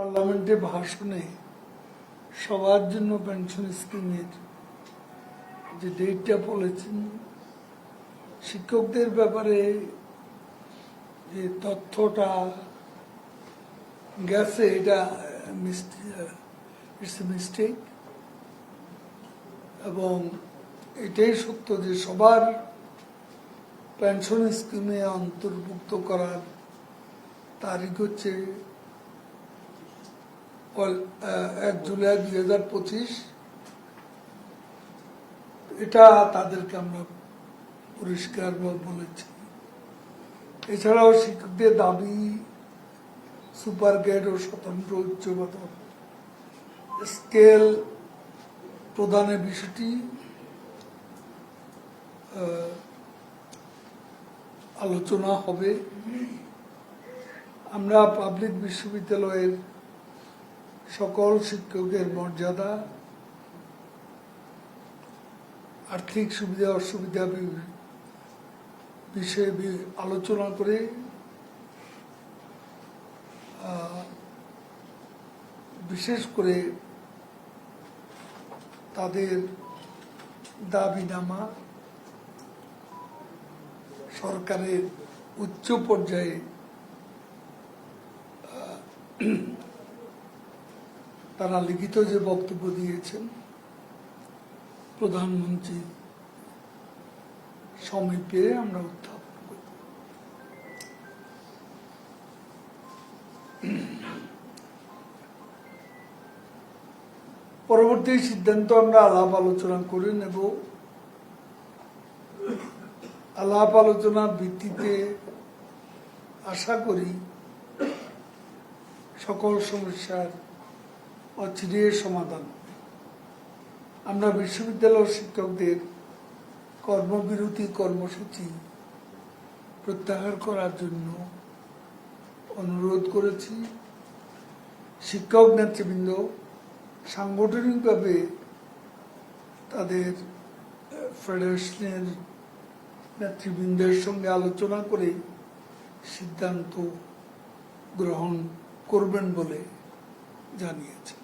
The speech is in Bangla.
পার্লামেন্টে ভাষণে সবার জন্য পেনশন স্কিমের যে ডেটটা বলেছেন, শিক্ষকদের ব্যাপারে যে তথ্যটা গেছে এটা ইটস এ মিস্টেক, এবং এটাই সত্য যে সবার পেনশন স্কিমে অন্তর্ভুক্ত করার তারিখ হচ্ছে 1 জুলাই 2025। এটা তাদেরকে আমরা পরিষ্কার বলেছি। এছাড়াও শিক্ষকদের দাবি সুপার গ্রেড ও স্বতন্ত্র উচ্চ বেতন স্কেল প্রদানের বিষয়টি আলোচনা হবে। আমরা পাবলিক বিশ্ববিদ্যালয়ের সকল শিক্ষকের মর্যাদা, আর্থিক সুবিধা অসুবিধা বিষয়ে আলোচনা করে বিশেষ করে তাদের দাবিনামা সরকারের উচ্চ পর্যায়ে তারা লিখিত যে বক্তব্য দিয়েছেন প্রধানমন্ত্রী সমীপে আমরা উত্থাপন করব। পরবর্তী সিদ্ধান্ত আমরা আলাপ আলোচনা করে নেব। আলাপ আলোচনার ভিত্তিতে আশা করি সকল সমস্যার অচিরে সমাধান। আমরা বিশ্ববিদ্যালয় শিক্ষকদের কর্মবিরতি কর্মসূচি প্রত্যাহার করার জন্য অনুরোধ করেছি। শিক্ষক নেতৃবৃন্দ সাংগঠনিকভাবে তাদের ফেডারেশনের নেতৃবৃন্দের সঙ্গে আলোচনা করে সিদ্ধান্ত গ্রহণ করবেন বলে জানিয়েছে।